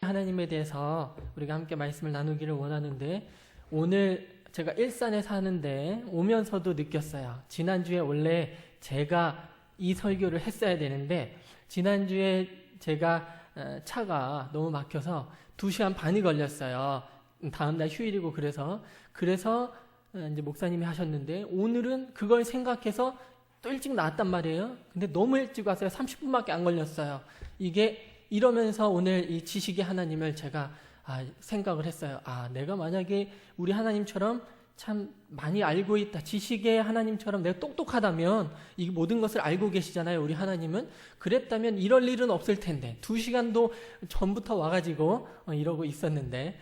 하나님에 대해서 우리가 함께 말씀을 나누기를 원하는데, 오늘 제가 일산에 사는데 오면서도 느꼈어요. 지난주에 원래 제가 이 설교를 했어야 되는데, 지난주에 제가 차가 너무 막혀서 2시간 반이 걸렸어요. 다음날 휴일이고 그래서 이제 목사님이 하셨는데, 오늘은 그걸 생각해서 또 일찍 나왔단 말이에요. 근데 너무 일찍 왔어요. 30분밖에 안 걸렸어요. 이러면서 오늘 이 지식의 하나님을 제가 생각을 했어요. 내가 만약에 우리 하나님처럼 참 많이 알고 있다, 지식의 하나님처럼 내가 똑똑하다면, 이 모든 것을 알고 계시잖아요, 우리 하나님은. 그랬다면 이럴 일은 없을 텐데, 2시간도 전부터 와가지고 이러고 있었는데,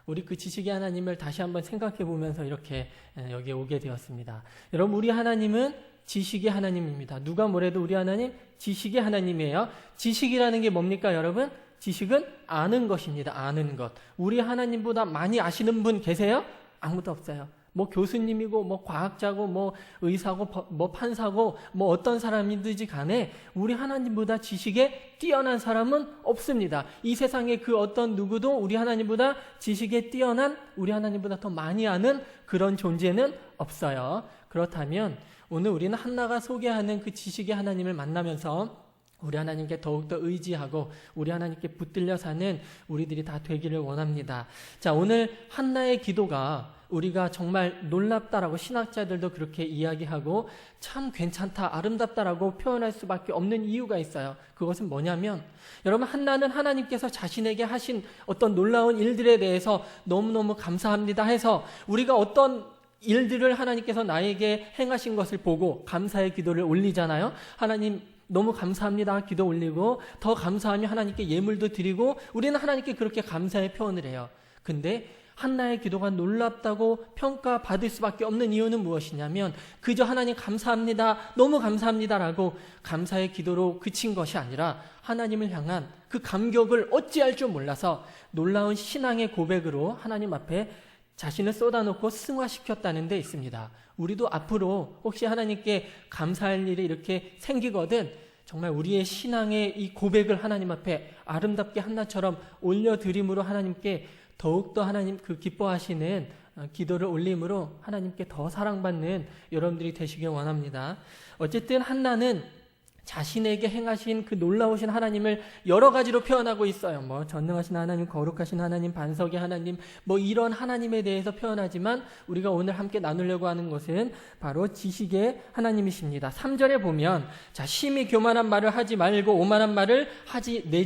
우리 그 지식의 하나님을 다시 한번 생각해 보면서 이렇게 여기에 오게 되었습니다. 여러분, 우리 하나님은 지식의 하나님입니다. 누가 뭐래도 우리 하나님 지식의 하나님이에요. 지식이라는 게 뭡니까, 여러분? 지식은 아는 것입니다. 아는 것. 우리 하나님보다 많이 아시는 분 계세요? 아무도 없어요. 뭐 교수님이고 뭐 과학자고 뭐 의사고 뭐 판사고 뭐 어떤 사람이든지 간에 우리 하나님보다 지식에 뛰어난 사람은 없습니다. 이 세상에 그 어떤 누구도 우리 하나님보다 지식에 뛰어난, 우리 하나님보다 더 많이 아는 그런 존재는 없어요. 그렇다면 오늘 우리는 한나가 소개하는 그 지식의 하나님을 만나면서 우리 하나님께 더욱더 의지하고 우리 하나님께 붙들려 사는 우리들이 다 되기를 원합니다. 자, 오늘 한나의 기도가 우리가 정말 놀랍다라고 신학자들도 그렇게 이야기하고 참 괜찮다, 아름답다라고 표현할 수밖에 없는 이유가 있어요. 그것은 뭐냐면, 여러분, 한나는 하나님께서 자신에게 하신 어떤 놀라운 일들에 대해서 너무너무 감사합니다 해서, 우리가 어떤 일들을 하나님께서 나에게 행하신 것을 보고 감사의 기도를 올리잖아요. 하나님 너무 감사합니다 기도 올리고, 더 감사하며 하나님께 예물도 드리고, 우리는 하나님께 그렇게 감사의 표현을 해요. 근데 한나의 기도가 놀랍다고 평가받을 수밖에 없는 이유는 무엇이냐면, 그저 하나님 감사합니다, 너무 감사합니다라고 감사의 기도로 그친 것이 아니라 하나님을 향한 그 감격을 어찌할 줄 몰라서 놀라운 신앙의 고백으로 하나님 앞에 자신을 쏟아놓고 승화시켰다는 데 있습니다. 우리도 앞으로 혹시 하나님께 감사할 일이 이렇게 생기거든, 정말 우리의 신앙의 이 고백을 하나님 앞에 아름답게 한나처럼 올려드림으로 하나님께 더욱더 하나님 그 기뻐하시는 기도를 올림으로 하나님께 더 사랑받는 여러분들이 되시길 원합니다. 어쨌든 한나는 자신에게 행하신 그 놀라우신 하나님을 여러 가지로 표현하고 있어요. 뭐 전능하신 하나님, 거룩하신 하나님, 반석의 하나님, 뭐 이런 하나님에 대해서 표현하지만, 우리가 오늘 함께 나누려고 하는 것은 바로 지식의 하나님이십니다. 3절에 보면, 자, 심히 교만한 말을 하지 말고 오만한 말을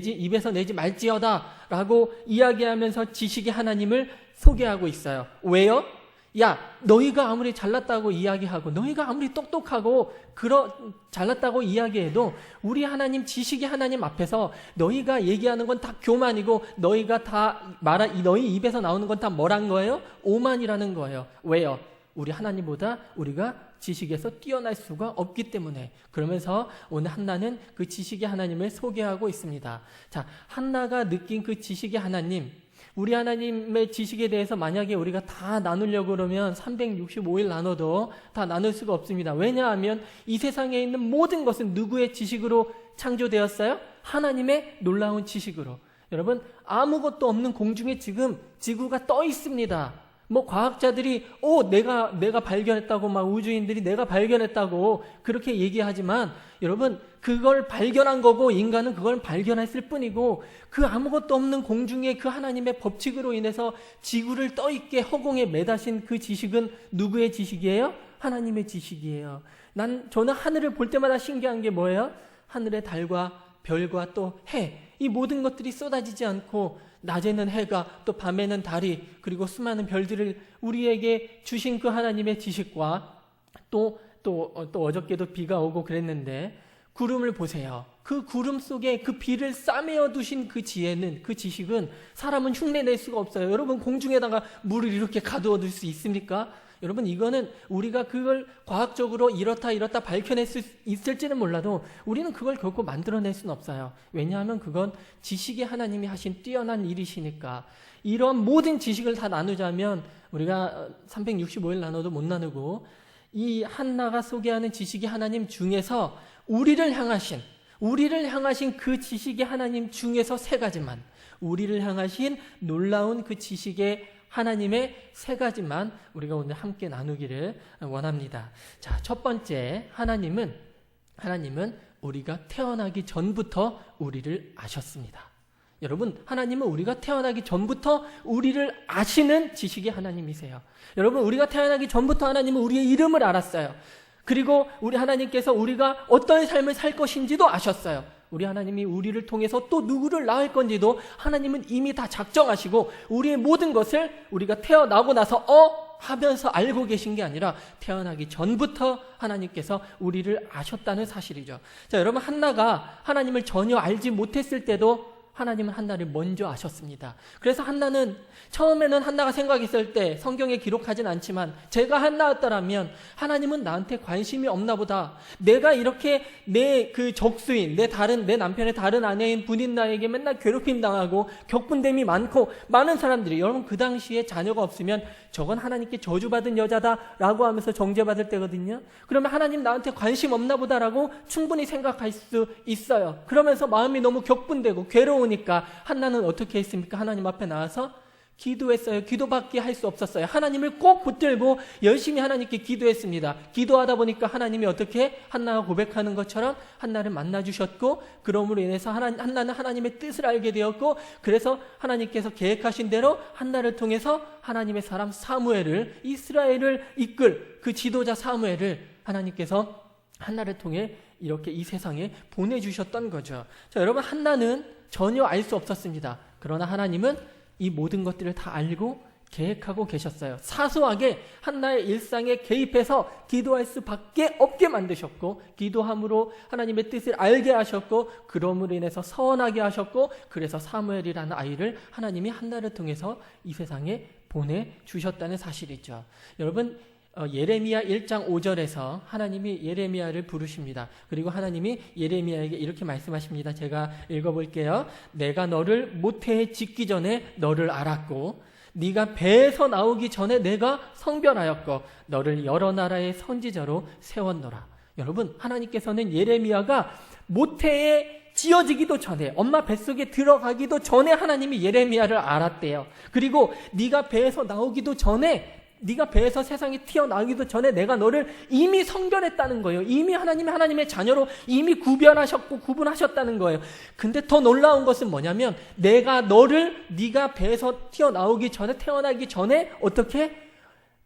입에서 내지 말지어다 라고 이야기하면서 지식의 하나님을 소개하고 있어요. 왜요? 야, 너희가 아무리 잘났다고 이야기하고, 너희가 아무리 똑똑하고 잘났다고 이야기해도 우리 하나님, 지식의 하나님 앞에서 너희가 얘기하는 건 다 교만이고, 너희 입에서 나오는 건 다 뭐란 거예요? 오만이라는 거예요. 왜요? 우리 하나님보다 우리가 지식에서 뛰어날 수가 없기 때문에. 그러면서 오늘 한나는 그 지식의 하나님을 소개하고 있습니다. 자, 한나가 느낀 그 지식의 하나님, 우리 하나님의 지식에 대해서 만약에 우리가 다 나누려고 그러면 365일 나눠도 다 나눌 수가 없습니다. 왜냐하면 이 세상에 있는 모든 것은 누구의 지식으로 창조되었어요? 하나님의 놀라운 지식으로. 여러분, 아무것도 없는 공중에 지금 지구가 떠 있습니다. 뭐 과학자들이 내가 발견했다고, 막 우주인들이 내가 발견했다고 그렇게 얘기하지만, 여러분, 그걸 발견한 거고 인간은 그걸 발견했을 뿐이고, 그 아무것도 없는 공중에 그 하나님의 법칙으로 인해서 지구를 떠 있게 허공에 매다신 그 지식은 누구의 지식이에요? 하나님의 지식이에요. 저는 하늘을 볼 때마다 신기한 게 뭐예요? 하늘의 달과 별과 또 해, 이 모든 것들이 쏟아지지 않고, 낮에는 해가, 또 밤에는 달이, 그리고 수많은 별들을 우리에게 주신 그 하나님의 지식과, 또 어저께도 비가 오고 그랬는데 구름을 보세요. 그 구름 속에 그 비를 싸매어 두신 그 지혜는, 그 지식은 사람은 흉내낼 수가 없어요. 여러분, 공중에다가 물을 이렇게 가두어 둘 수 있습니까? 여러분, 이거는 우리가 그걸 과학적으로 이렇다 밝혀낼 수 있을지는 몰라도 우리는 그걸 결코 만들어낼 수는 없어요. 왜냐하면 그건 지식의 하나님이 하신 뛰어난 일이시니까. 이런 모든 지식을 다 나누자면 우리가 365일 나눠도 못 나누고, 이 한나가 소개하는 지식의 하나님 중에서 우리를 향하신 그 지식의 하나님 중에서 3가지만, 우리를 향하신 놀라운 그 지식의 하나님의 세 가지만 우리가 오늘 함께 나누기를 원합니다. 자, 첫 번째, 하나님은 우리가 태어나기 전부터 우리를 아셨습니다. 여러분, 하나님은 우리가 태어나기 전부터 우리를 아시는 지식의 하나님이세요. 여러분, 우리가 태어나기 전부터 하나님은 우리의 이름을 알았어요. 그리고 우리 하나님께서 우리가 어떤 삶을 살 것인지도 아셨어요. 우리 하나님이 우리를 통해서 또 누구를 낳을 건지도 하나님은 이미 다 작정하시고 우리의 모든 것을 우리가 태어나고 나서 하면서 알고 계신 게 아니라 태어나기 전부터 하나님께서 우리를 아셨다는 사실이죠. 자, 여러분, 한나가 하나님을 전혀 알지 못했을 때도 하나님은 한나를 먼저 아셨습니다. 그래서 처음에는 한나가 생각했을 때 성경에 기록하진 않지만 제가 한나였더라면 하나님은 나한테 관심이 없나 보다. 내가 이렇게 내 그 적수인, 내 남편의 다른 아내인 분인 나에게 맨날 괴롭힘 당하고 격분됨이 많고 많은 사람들이, 여러분 그 당시에 자녀가 없으면 저건 하나님께 저주받은 여자다라고 하면서 정죄받을 때거든요. 그러면 하나님 나한테 관심 없나 보다라고 충분히 생각할 수 있어요. 그러면서 마음이 너무 격분되고 괴로우니까 한나는 어떻게 했습니까? 하나님 앞에 나와서 기도했어요. 기도밖에 할 수 없었어요. 하나님을 꼭 붙들고 열심히 하나님께 기도했습니다. 기도하다 보니까 하나님이 어떻게 한나가 고백하는 것처럼 한나를 만나주셨고, 그러므로 인해서 한나는 하나님의 뜻을 알게 되었고, 그래서 하나님께서 계획하신 대로 한나를 통해서 하나님의 사람 사무엘을, 이스라엘을 이끌 그 지도자 사무엘을 하나님께서 한나를 통해 이렇게 이 세상에 보내주셨던 거죠. 자, 여러분, 한나는 전혀 알 수 없었습니다. 그러나 하나님은 이 모든 것들을 다 알고 계획하고 계셨어요. 사소하게 한나의 일상에 개입해서 기도할 수밖에 없게 만드셨고, 기도함으로 하나님의 뜻을 알게 하셨고, 그럼으로 인해서 서원하게 하셨고, 그래서 사무엘이라는 아이를 하나님이 한나를 통해서 이 세상에 보내주셨다는 사실이죠. 여러분, 예레미야 1장 5절에서 하나님이 예레미야를 부르십니다. 그리고 하나님이 예레미야에게 이렇게 말씀하십니다. 제가 읽어볼게요. 내가 너를 모태에 짓기 전에 너를 알았고, 네가 배에서 나오기 전에 내가 성별하였고, 너를 여러 나라의 선지자로 세웠노라. 여러분, 하나님께서는 예레미야가 모태에 지어지기도 전에, 엄마 뱃속에 들어가기도 전에 하나님이 예레미야를 알았대요. 그리고 네가 배에서 나오기도 전에, 네가 배에서 세상에 튀어나오기도 전에 내가 너를 이미 성별했다는 거예요. 이미 하나님의 자녀로 이미 구별하셨고 구분하셨다는 거예요. 근데 더 놀라운 것은 뭐냐면, 내가 네가 배에서 튀어나오기 전에, 태어나기 전에 어떻게?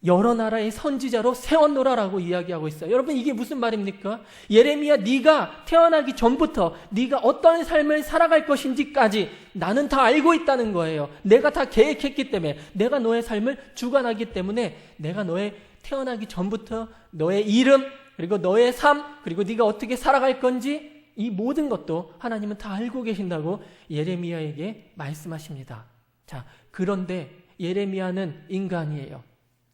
여러 나라의 선지자로 세웠노라라고 이야기하고 있어요. 여러분, 이게 무슨 말입니까? 예레미야, 네가 태어나기 전부터 네가 어떤 삶을 살아갈 것인지까지 나는 다 알고 있다는 거예요. 내가 다 계획했기 때문에, 내가 너의 삶을 주관하기 때문에, 내가 너의 태어나기 전부터 너의 이름, 그리고 너의 삶, 그리고 네가 어떻게 살아갈 건지, 이 모든 것도 하나님은 다 알고 계신다고 예레미야에게 말씀하십니다. 자, 그런데 예레미야는 인간이에요.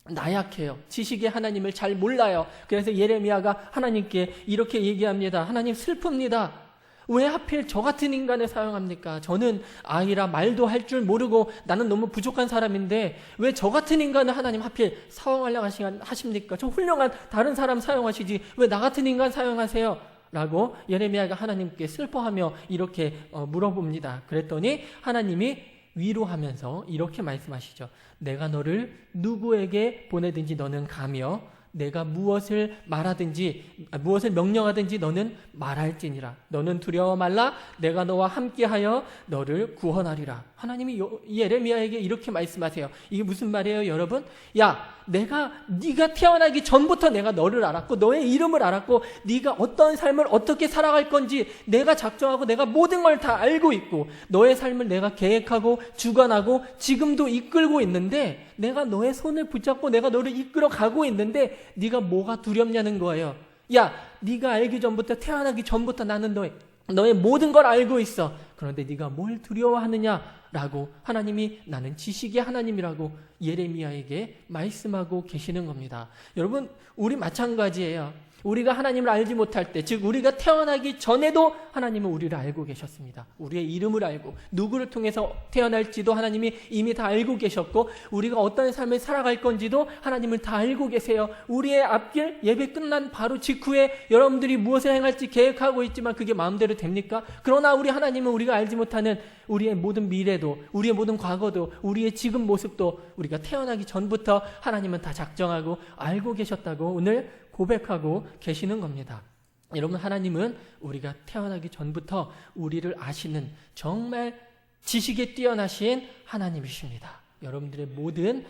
나약해요. 지식의 하나님을 잘 몰라요. 그래서 예레미야가 하나님께 이렇게 얘기합니다. 하나님, 슬픕니다. 왜 하필 저 같은 인간을 사용합니까? 저는 아이라 말도 할 줄 모르고 나는 너무 부족한 사람인데 왜 저 같은 인간을 하나님 하필 사용하려고 하십니까? 저 훌륭한 다른 사람 사용하시지 왜 나 같은 인간 사용하세요? 라고 예레미야가 하나님께 슬퍼하며 이렇게 물어봅니다. 그랬더니 하나님이 위로하면서 이렇게 말씀하시죠. 내가 너를 누구에게 보내든지 너는 가며 내가 무엇을 명령하든지 너는 말할지니라. 너는 두려워 말라. 내가 너와 함께하여 너를 구원하리라. 하나님이 예레미야에게 이렇게 말씀하세요. 이게 무슨 말이에요, 여러분? 야, 네가 태어나기 전부터 내가 너를 알았고 너의 이름을 알았고 네가 어떤 삶을 어떻게 살아갈 건지 내가 작정하고 내가 모든 걸 다 알고 있고 너의 삶을 내가 계획하고 주관하고 지금도 이끌고 있는데, 내가 너의 손을 붙잡고 내가 너를 이끌어 가고 있는데 네가 뭐가 두렵냐는 거예요. 야, 네가 알기 전부터, 태어나기 전부터 나는 너의 모든 걸 알고 있어. 그런데 네가 뭘 두려워하느냐라고 하나님이, 나는 지식의 하나님이라고 예레미야에게 말씀하고 계시는 겁니다. 여러분, 우리 마찬가지예요. 우리가 하나님을 알지 못할 때, 즉 우리가 태어나기 전에도 하나님은 우리를 알고 계셨습니다. 우리의 이름을 알고 누구를 통해서 태어날지도 하나님이 이미 다 알고 계셨고, 우리가 어떤 삶을 살아갈 건지도 하나님을 다 알고 계세요. 우리의 앞길, 예배 끝난 바로 직후에 여러분들이 무엇을 행할지 계획하고 있지만 그게 마음대로 됩니까? 그러나 우리 하나님은 우리가 알지 못하는 우리의 모든 미래도, 우리의 모든 과거도, 우리의 지금 모습도 우리가 태어나기 전부터 하나님은 다 작정하고 알고 계셨다고 오늘 고백하고 계시는 겁니다. 여러분, 하나님은 우리가 태어나기 전부터 우리를 아시는 정말 지식에 뛰어나신 하나님이십니다. 여러분들의 모든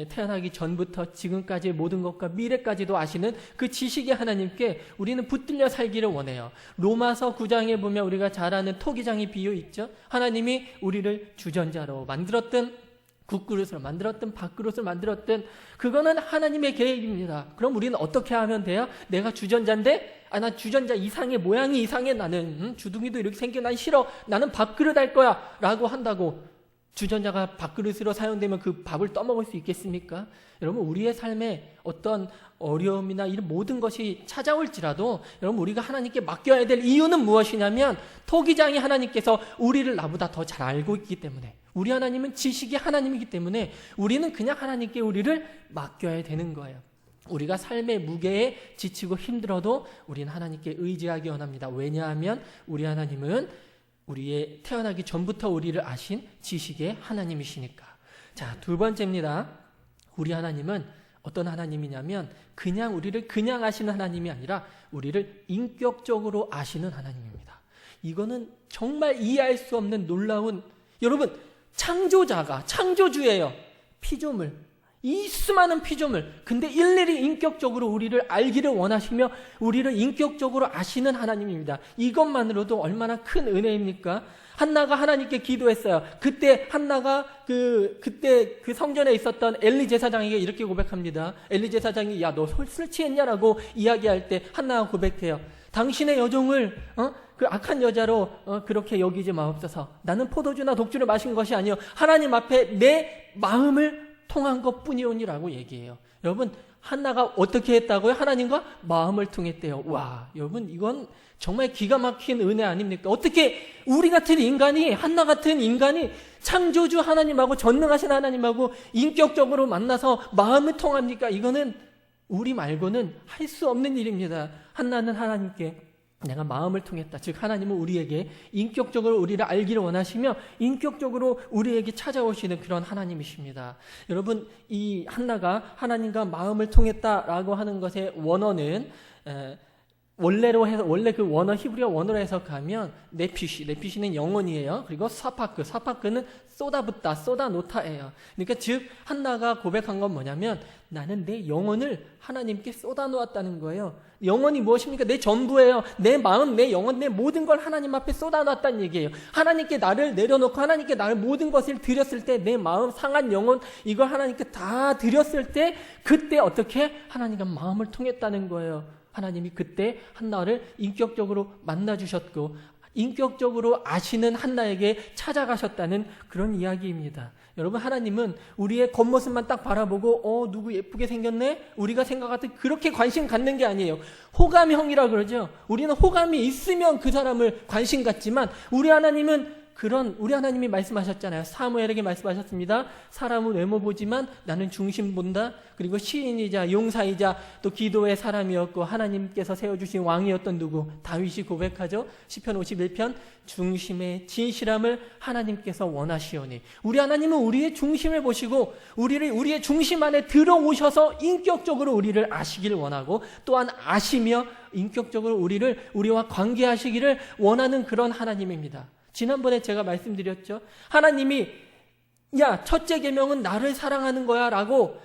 태어나기 전부터 지금까지의 모든 것과 미래까지도 아시는 그 지식의 하나님께 우리는 붙들려 살기를 원해요. 로마서 9장에 보면 우리가 잘 아는 토기장의 비유 있죠. 하나님이 우리를 주전자로 만들었던, 국그릇으로 만들었든 밥그릇을 만들었든 그거는 하나님의 계획입니다. 그럼 우리는 어떻게 하면 돼요? 내가 주전자인데 나 주전자 이상해, 모양이 이상해, 나는 주둥이도 이렇게 생겨, 난 싫어, 나는 밥그릇 할 거야 라고 한다고 주전자가 밥그릇으로 사용되면 그 밥을 떠먹을 수 있겠습니까? 여러분, 우리의 삶에 어떤 어려움이나 이런 모든 것이 찾아올지라도 여러분, 우리가 하나님께 맡겨야 될 이유는 무엇이냐면 토기장이 하나님께서 우리를 나보다 더 잘 알고 있기 때문에, 우리 하나님은 지식의 하나님이기 때문에 우리는 그냥 하나님께 우리를 맡겨야 되는 거예요. 우리가 삶의 무게에 지치고 힘들어도 우리는 하나님께 의지하기 원합니다. 왜냐하면 우리 하나님은 우리의 태어나기 전부터 우리를 아신 지식의 하나님이시니까. 자, 두 번째입니다. 우리 하나님은 어떤 하나님이냐면 그냥 우리를 그냥 아시는 하나님이 아니라 우리를 인격적으로 아시는 하나님입니다. 이거는 정말 이해할 수 없는 놀라운, 여러분, 창조자가, 창조주예요. 피조물, 이 수많은 피조물, 근데 일일이 인격적으로 우리를 알기를 원하시며 우리를 인격적으로 아시는 하나님입니다. 이것만으로도 얼마나 큰 은혜입니까? 한나가 하나님께 기도했어요. 그때 한나가 그때 그 성전에 있었던 엘리 제사장에게 이렇게 고백합니다. 엘리 제사장이 야, 너 술 취했냐라고 이야기할 때 한나가 고백해요. 당신의 여종을 그 악한 여자로 그렇게 여기지 마옵소서. 나는 포도주나 독주를 마신 것이 아니요 하나님 앞에 내 마음을 통한 것뿐이오니라고 얘기해요. 여러분, 한나가 어떻게 했다고요? 하나님과 마음을 통했대요. 와, 여러분, 이건 정말 기가 막힌 은혜 아닙니까? 어떻게 우리 같은 인간이, 한나 같은 인간이 창조주 하나님하고 전능하신 하나님하고 인격적으로 만나서 마음을 통합니까? 이거는 우리 말고는 할 수 없는 일입니다. 한나는 하나님께 내가 마음을 통했다. 즉 하나님은 우리에게 인격적으로 우리를 알기를 원하시며 인격적으로 우리에게 찾아오시는 그런 하나님이십니다. 여러분, 이 한나가 하나님과 마음을 통했다라고 하는 것의 원어는 원래 그 원어, 히브리어 원어로 해석하면 네피시는 영혼이에요. 그리고 사파크는 쏟아붓다, 쏟아놓다예요. 그러니까 즉 한나가 고백한 건 뭐냐면 나는 내 영혼을 하나님께 쏟아놓았다는 거예요. 영혼이 무엇입니까? 내 전부예요. 내 마음, 내 영혼, 내 모든 걸 하나님 앞에 쏟아놨다는 얘기예요. 하나님께 나를 내려놓고 하나님께 나를 모든 것을 드렸을 때 내 마음, 상한 영혼, 이걸 하나님께 다 드렸을 때 그때 어떻게 하나님과 마음을 통했다는 거예요. 하나님이 그때 한나를 인격적으로 만나주셨고 인격적으로 아시는 한나에게 찾아가셨다는 그런 이야기입니다. 여러분, 하나님은 우리의 겉모습만 딱 바라보고 누구 예쁘게 생겼네? 우리가 생각할 그렇게 관심 갖는 게 아니에요. 호감형이라 그러죠. 우리는 호감이 있으면 그 사람을 관심 갖지만 우리 하나님이 말씀하셨잖아요. 사무엘에게 말씀하셨습니다. 사람은 외모 보지만 나는 중심 본다. 그리고 시인이자 용사이자 또 기도의 사람이었고 하나님께서 세워주신 왕이었던 누구? 다윗이 고백하죠. 시편 51편 중심의 진실함을 하나님께서 원하시오니. 우리 하나님은 우리의 중심을 보시고 우리의 중심 안에 들어오셔서 인격적으로 우리를 아시기를 원하고 또한 아시며 인격적으로 우리와 관계하시기를 원하는 그런 하나님입니다. 지난번에 제가 말씀드렸죠. 하나님이 야, 첫째 계명은 나를 사랑하는 거야 라고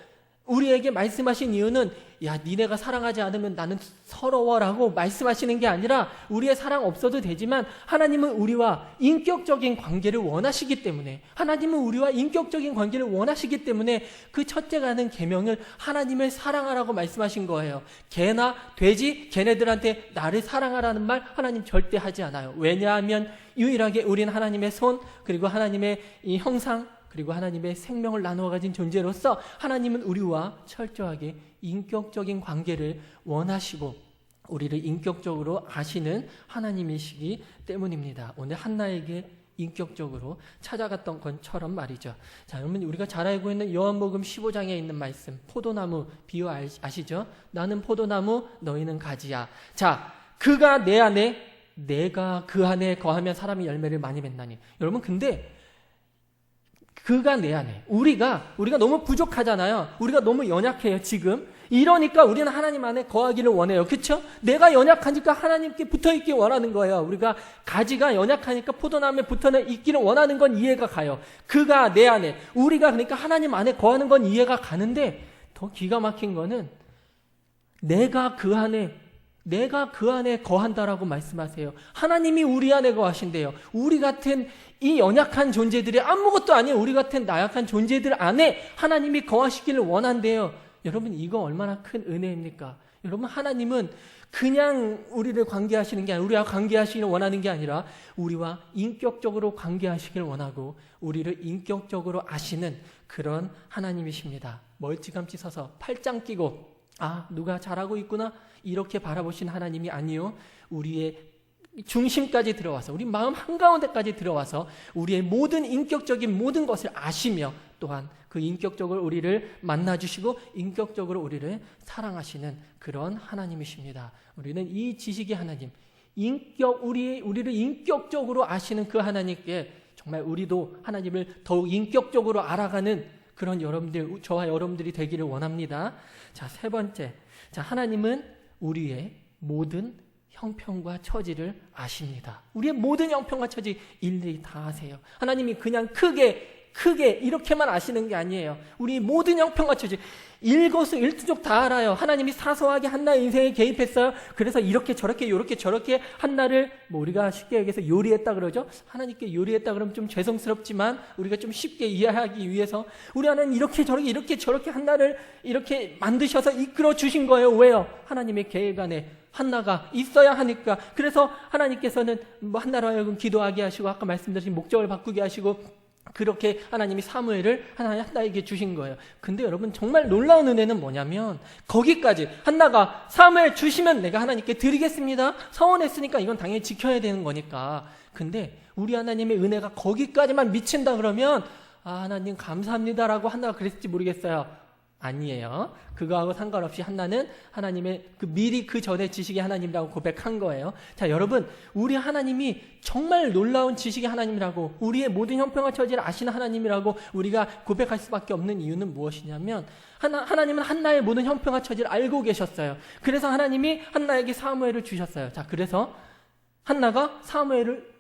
우리에게 말씀하신 이유는 야, 니네가 사랑하지 않으면 나는 서러워라고 말씀하시는 게 아니라 우리의 사랑 없어도 되지만 하나님은 우리와 인격적인 관계를 원하시기 때문에 그 첫째가 하는 계명을 하나님을 사랑하라고 말씀하신 거예요. 개나 돼지, 걔네들한테 나를 사랑하라는 말 하나님 절대 하지 않아요. 왜냐하면 유일하게 우리는 하나님의 손 그리고 하나님의 이 형상 그리고 하나님의 생명을 나누어 가진 존재로서 하나님은 우리와 철저하게 인격적인 관계를 원하시고 우리를 인격적으로 아시는 하나님이시기 때문입니다. 오늘 한나에게 인격적으로 찾아갔던 것처럼 말이죠. 자, 여러분 우리가 잘 알고 있는 요한복음 15장에 있는 말씀, 포도나무 비유 아시죠? 나는 포도나무, 너희는 가지야. 자, 그가 내 안에, 내가 그 안에 거하면 사람이 열매를 많이 맺나니. 여러분 근데 그가 내 안에, 우리가 너무 부족하잖아요. 우리가 너무 연약해요 지금. 이러니까 우리는 하나님 안에 거하기를 원해요. 그렇죠? 내가 연약하니까 하나님께 붙어있기 원하는 거예요. 우리가 가지가 연약하니까 포도나무에 붙어있기를 원하는 건 이해가 가요. 그가 내 안에, 우리가 그러니까 하나님 안에 거하는 건 이해가 가는데 더 기가 막힌 거는 내가 그 안에 거한다라고 말씀하세요. 하나님이 우리 안에 거하신대요. 우리 같은 이 연약한 존재들이 아무것도 아닌 우리 같은 나약한 존재들 안에 하나님이 거하시기를 원한대요. 여러분 이거 얼마나 큰 은혜입니까? 여러분 하나님은 그냥 우리를 관계하시는 게 아니라 우리와 관계하시기를 원하는 게 아니라 우리와 인격적으로 관계하시기를 원하고 우리를 인격적으로 아시는 그런 하나님이십니다. 멀찌감치 서서 팔짱 끼고 누가 잘하고 있구나 이렇게 바라보신 하나님이 아니요, 우리의 중심까지 들어와서 우리 마음 한가운데까지 들어와서 우리의 모든 인격적인 모든 것을 아시며 또한 그 인격적으로 우리를 만나주시고 인격적으로 우리를 사랑하시는 그런 하나님이십니다. 우리는 이 지식의 하나님, 우리를 인격적으로 아시는 그 하나님께 정말 우리도 하나님을 더욱 인격적으로 알아가는 그런 저와 여러분들이 되기를 원합니다. 자, 세 번째. 자, 하나님은 우리의 모든 형편과 처지를 아십니다. 우리의 모든 형편과 처지 일일이 다 아세요. 하나님이 그냥 크게 이렇게만 아시는 게 아니에요. 우리 모든 형편과 처지 일거수일투족 다 알아요. 하나님이 사소하게 한나의 인생에 개입했어요. 그래서 이렇게 저렇게 한나를 우리가 쉽게 얘기해서 요리했다 그러죠. 하나님께 요리했다 그러면 좀 죄송스럽지만 우리가 좀 쉽게 이해하기 위해서 우리 하나님 이렇게 저렇게 한나를 이렇게 만드셔서 이끌어 주신 거예요. 왜요? 하나님의 계획 안에 한나가 있어야 하니까. 그래서 하나님께서는 한나로 하여금 기도하게 하시고 아까 말씀드린 목적을 바꾸게 하시고 그렇게 하나님이 사무엘을 한나에게 주신 거예요. 근데 여러분 정말 놀라운 은혜는 뭐냐면 거기까지 한나가 사무엘 주시면 내가 하나님께 드리겠습니다. 서원했으니까 이건 당연히 지켜야 되는 거니까. 근데 우리 하나님의 은혜가 거기까지만 미친다 그러면 하나님 감사합니다라고 한나가 그랬을지 모르겠어요. 아니에요. 그거하고 상관없이 한나는 하나님의 미리 그 전에 지식의 하나님이라고 고백한 거예요. 자, 여러분 우리 하나님이 정말 놀라운 지식의 하나님이라고 우리의 모든 형편과 처지를 아시는 하나님이라고 우리가 고백할 수밖에 없는 이유는 무엇이냐면 하나님은 한나의 모든 형편과 처지를 알고 계셨어요. 그래서 하나님이 한나에게 사무엘을 주셨어요. 자, 그래서 한나가 사무엘을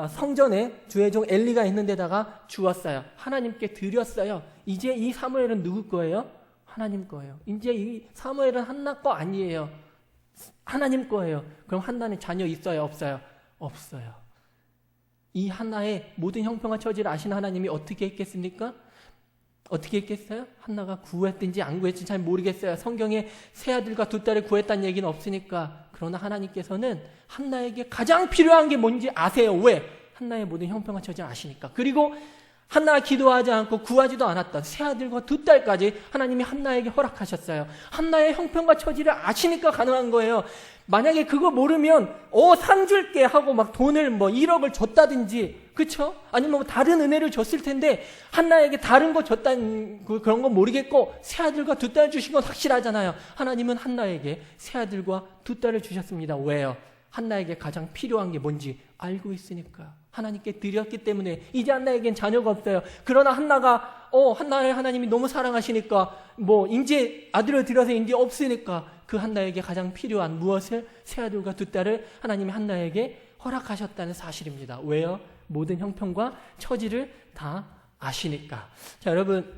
성전에 주의 종 엘리가 있는 데다가 주었어요. 하나님께 드렸어요. 이제 이 사무엘은 누구 거예요? 하나님 거예요. 이제 이 사무엘은 한나 거 아니에요. 하나님 거예요. 그럼 한나는 자녀 있어요? 없어요? 없어요. 이 한나의 모든 형편과 처지를 아시는 하나님이 어떻게 했겠습니까? 어떻게 했겠어요? 한나가 구했든지 안 구했든지 잘 모르겠어요. 성경에 세 아들과 두 딸을 구했다는 얘기는 없으니까. 그러나 하나님께서는 한나에게 가장 필요한 게 뭔지 아세요. 왜? 한나의 모든 형편과 처지를 아시니까. 그리고 한나가 기도하지 않고 구하지도 않았던 세 아들과 두 딸까지 하나님이 한나에게 허락하셨어요. 한나의 형편과 처지를 아시니까 가능한 거예요. 만약에 그거 모르면 상 줄게 하고 막 돈을 1억을 줬다든지, 그쵸? 아니면 다른 은혜를 줬을 텐데 한나에게 다른 거 줬다는 그런 건 모르겠고 세 아들과 두 딸 주신 건 확실하잖아요. 하나님은 한나에게 세 아들과 두 딸을 주셨습니다. 왜요? 한나에게 가장 필요한 게 뭔지 알고 있으니까. 하나님께 드렸기 때문에 이제 한나에겐 자녀가 없어요. 그러나 한나가 한나를 하나님이 너무 사랑하시니까 이제 아들을 들여서 이제 없으니까 그 한나에게 가장 필요한 무엇을? 세 아들과 두 딸을 하나님이 한나에게 허락하셨다는 사실입니다. 왜요? 모든 형편과 처지를 다 아시니까. 자, 여러분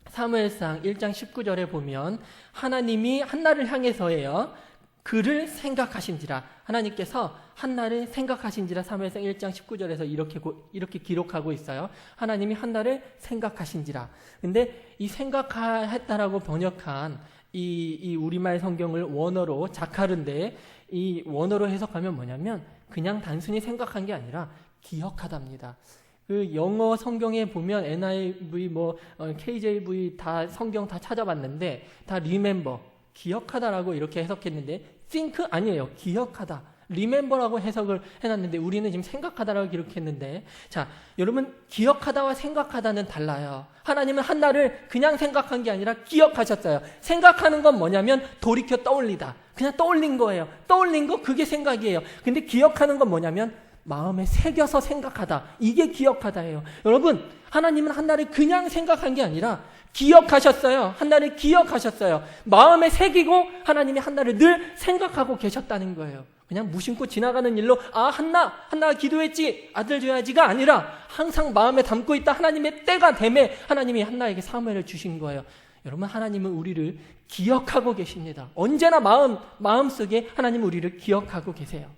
사무엘상 1장 19절에 보면 하나님이 한나를 향해서예요. 그를 생각하신지라. 하나님께서 한나를 생각하신지라. 사무엘상 1장 19절에서 이렇게 기록하고 있어요. 하나님이 한나를 생각하신지라. 근데 이 생각했다라고 번역한 이 우리말 성경을 원어로 자카르인데 이 원어로 해석하면 뭐냐면 그냥 단순히 생각한 게 아니라 기억하답니다. 그 영어 성경에 보면 NIV KJV 다 성경 다 찾아봤는데 다 remember, 기억하다라고 이렇게 해석했는데 think 아니에요. 기억하다. remember라고 해석을 해놨는데 우리는 지금 생각하다라고 기록했는데, 자, 여러분 기억하다와 생각하다는 달라요. 하나님은 한나를 그냥 생각한 게 아니라 기억하셨어요. 생각하는 건 뭐냐면 돌이켜 떠올리다. 그냥 떠올린 거예요. 떠올린 거 그게 생각이에요. 근데 기억하는 건 뭐냐면 마음에 새겨서 생각하다. 이게 기억하다예요. 여러분, 하나님은 한나를 그냥 생각한 게 아니라 기억하셨어요. 한나를 기억하셨어요. 마음에 새기고 하나님이 한나를 늘 생각하고 계셨다는 거예요. 그냥 무심코 지나가는 일로 한나가 기도했지, 아들 줘야지가 아니라 항상 마음에 담고 있다. 하나님의 때가 되매 하나님이 한나에게 사무엘을 주신 거예요. 여러분, 하나님은 우리를 기억하고 계십니다. 언제나 마음속에 하나님은 우리를 기억하고 계세요.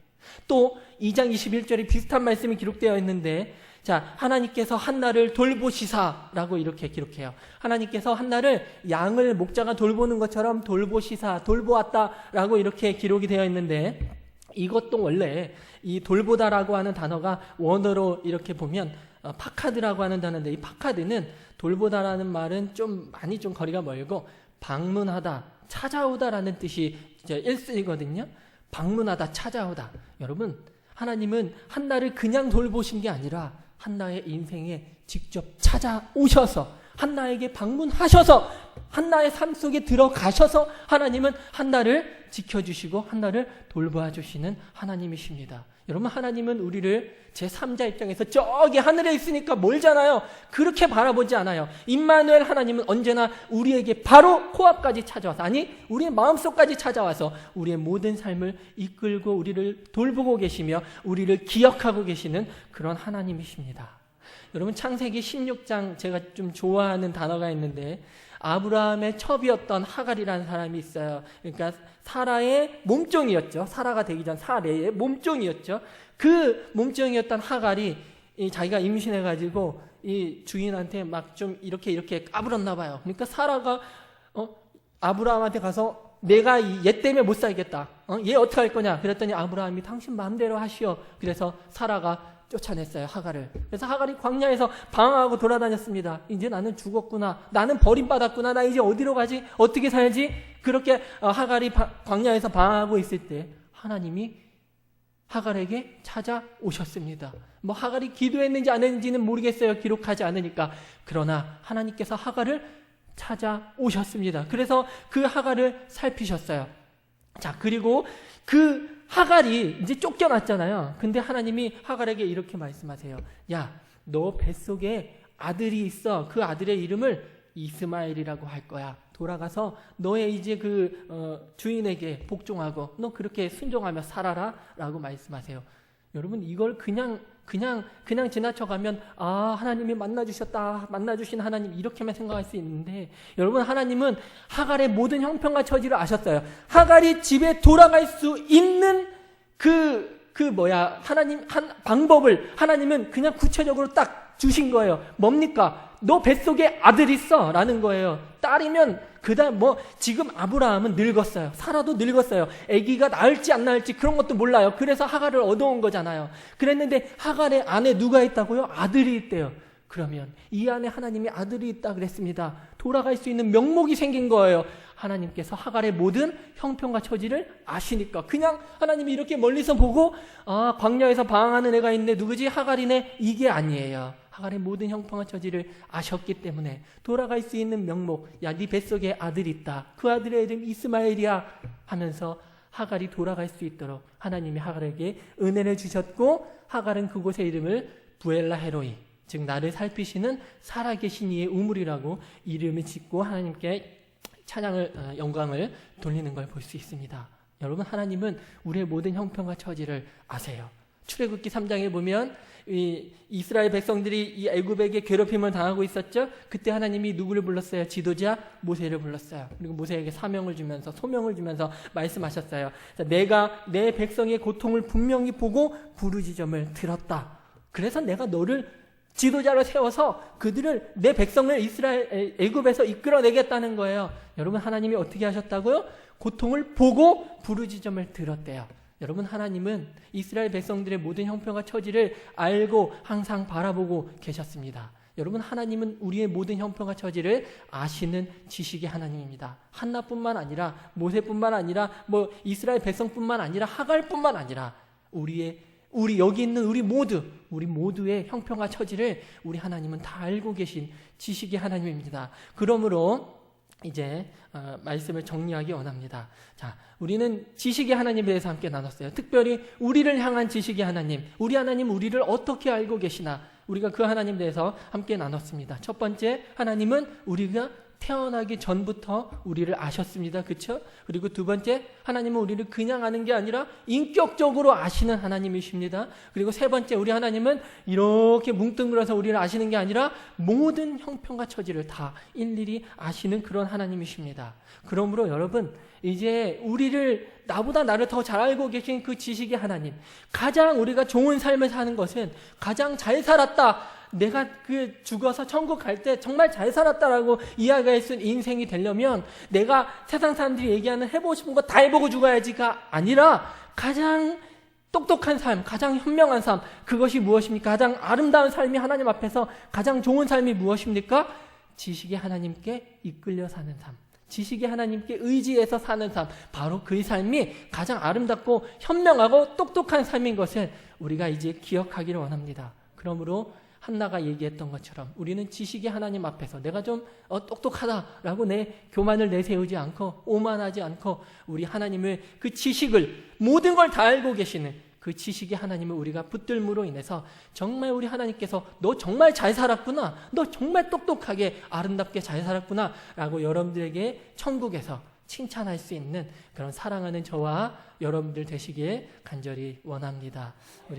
또 2장 21절에 비슷한 말씀이 기록되어 있는데, 자, 하나님께서 한나를 돌보시사라고 이렇게 기록해요. 하나님께서 한나를 양을 목자가 돌보는 것처럼 돌보시사, 돌보았다라고 이렇게 기록이 되어 있는데, 이것도 원래 이 돌보다라고 하는 단어가 원어로 이렇게 보면 파카드라고 하는 단어인데, 이 파카드는 돌보다라는 말은 좀 많이 좀 거리가 멀고 방문하다, 찾아오다라는 뜻이 이제 1순위거든요. 방문하다, 찾아오다. 여러분, 하나님은 한나를 그냥 돌보신 게 아니라 한나의 인생에 직접 찾아오셔서 한나에게 방문하셔서 한나의 삶 속에 들어가셔서 하나님은 한나를 지켜주시고 한나를 돌보아 주시는 하나님이십니다. 여러분, 하나님은 우리를 제3자 입장에서 저기 하늘에 있으니까 멀잖아요. 그렇게 바라보지 않아요. 임마누엘 하나님은 언제나 우리에게 바로 코앞까지 찾아와서, 아니 우리의 마음속까지 찾아와서 우리의 모든 삶을 이끌고 우리를 돌보고 계시며 우리를 기억하고 계시는 그런 하나님이십니다. 여러분, 창세기 16장 제가 좀 좋아하는 단어가 있는데, 아브라함의 첩이었던 하갈이라는 사람이 있어요. 그러니까 사라의 몸종이었죠. 사라가 되기 전 사레의 몸종이었죠. 그 몸종이었던 하갈이 자기가 임신해가지고 이 주인한테 막 좀 이렇게 까불었나 봐요. 그러니까 사라가 아브라함한테 가서 내가 얘 때문에 못 살겠다. 얘 어떻게 할 거냐? 그랬더니 아브라함이 당신 마음대로 하시오. 그래서 사라가 쫓아냈어요, 하갈을. 그래서 하갈이 광야에서 방황하고 돌아다녔습니다. 이제 나는 죽었구나. 나는 버림받았구나. 나 이제 어디로 가지? 어떻게 살지? 그렇게 하갈이 광야에서 방황하고 있을 때 하나님이 하갈에게 찾아오셨습니다. 하갈이 기도했는지 안 했는지는 모르겠어요. 기록하지 않으니까. 그러나 하나님께서 하갈을 찾아오셨습니다. 그래서 그 하갈을 살피셨어요. 자, 그리고 그 하갈이 이제 쫓겨났잖아요. 근데 하나님이 하갈에게 이렇게 말씀하세요. 야, 너 뱃속에 아들이 있어. 그 아들의 이름을 이스마엘이라고 할 거야. 돌아가서 너의 이제 주인에게 복종하고 너 그렇게 순종하며 살아라 라고 말씀하세요. 여러분, 이걸 그냥 지나쳐가면 하나님이 만나주신 하나님 이렇게만 생각할 수 있는데, 여러분, 하나님은 하갈의 모든 형편과 처지를 아셨어요. 하갈이 집에 돌아갈 수 있는 하나님 한 방법을 하나님은 그냥 구체적으로 딱 주신 거예요. 뭡니까? 너 뱃속에 아들 있어 라는 거예요. 딸이면 지금 아브라함은 늙었어요. 사라도 늙었어요. 아기가 낳을지 안 낳을지 그런 것도 몰라요. 그래서 하갈을 얻어온 거잖아요. 그랬는데 하갈의 안에 누가 있다고요? 아들이 있대요. 그러면 이 안에 하나님이 아들이 있다 그랬습니다. 돌아갈 수 있는 명목이 생긴 거예요. 하나님께서 하갈의 모든 형편과 처지를 아시니까 그냥 하나님이 이렇게 멀리서 보고 광야에서 방황하는 애가 있네, 누구지? 하갈이네, 이게 아니에요. 하갈의 모든 형편과 처지를 아셨기 때문에 돌아갈 수 있는 명목, 야, 네 뱃속에 아들이 있다. 그 아들의 이름 이스마엘이야 하면서 하갈이 돌아갈 수 있도록 하나님이 하갈에게 은혜를 주셨고, 하갈은 그곳의 이름을 부엘라 헤로이, 즉 나를 살피시는 살아계신 이의 우물이라고 이름을 짓고 하나님께 찬양을, 영광을 돌리는 걸 볼 수 있습니다. 여러분, 하나님은 우리의 모든 형편과 처지를 아세요. 출애굽기 3장에 보면 이 이스라엘 백성들이 이 애굽에게 괴롭힘을 당하고 있었죠. 그때 하나님이 누구를 불렀어요? 지도자 모세를 불렀어요. 그리고 모세에게 소명을 주면서 말씀하셨어요. 내가 내 백성의 고통을 분명히 보고 부르짖음을 들었다. 그래서 내가 너를 지도자로 세워서 그들을, 내 백성을 이스라엘 애굽에서 이끌어내겠다는 거예요. 여러분, 하나님이 어떻게 하셨다고요? 고통을 보고 부르짖음을 들었대요. 여러분, 하나님은 이스라엘 백성들의 모든 형편과 처지를 알고 항상 바라보고 계셨습니다. 여러분, 하나님은 우리의 모든 형편과 처지를 아시는 지식의 하나님입니다. 한나뿐만 아니라 모세뿐만 아니라 이스라엘 백성뿐만 아니라 하갈뿐만 아니라 우리 여기 있는 우리 모두의 형편과 처지를 우리 하나님은 다 알고 계신 지식의 하나님입니다. 그러므로 이제 말씀을 정리하기 원합니다. 자, 우리는 지식의 하나님에 대해서 함께 나눴어요. 특별히 우리를 향한 지식의 하나님, 우리 하나님 우리를 어떻게 알고 계시나, 우리가 그 하나님에 대해서 함께 나눴습니다. 첫 번째, 하나님은 우리가 태어나기 전부터 우리를 아셨습니다. 그렇죠? 그리고 두 번째, 하나님은 우리를 그냥 아는 게 아니라 인격적으로 아시는 하나님이십니다. 그리고 세 번째, 우리 하나님은 이렇게 뭉뚱그려서 우리를 아시는 게 아니라 모든 형편과 처지를 다 일일이 아시는 그런 하나님이십니다. 그러므로 여러분, 이제 나보다 나를 더 잘 알고 계신 그 지식의 하나님, 가장 우리가 좋은 삶을 사는 것은 가장 잘 살았다, 내가 죽어서 천국 갈 때 정말 잘 살았다라고 이야기할 수 있는 인생이 되려면 내가 세상 사람들이 얘기하는 해보고 싶은 거 다 해보고 죽어야지가 아니라 가장 똑똑한 삶, 가장 현명한 삶, 그것이 무엇입니까? 가장 아름다운 삶이 하나님 앞에서 가장 좋은 삶이 무엇입니까? 지식의 하나님께 이끌려 사는 삶, 지식의 하나님께 의지해서 사는 삶, 바로 그 삶이 가장 아름답고 현명하고 똑똑한 삶인 것을 우리가 이제 기억하기를 원합니다. 그러므로 한나가 얘기했던 것처럼 우리는 지식의 하나님 앞에서 내가 좀 똑똑하다라고 내 교만을 내세우지 않고 오만하지 않고 우리 하나님을, 그 지식을, 모든 걸 다 알고 계시는 그 지식의 하나님을 우리가 붙들므로 인해서 정말 우리 하나님께서 너 정말 잘 살았구나, 너 정말 똑똑하게 아름답게 잘 살았구나 라고 여러분들에게 천국에서 칭찬할 수 있는 그런 사랑하는 저와 여러분들 되시길 간절히 원합니다.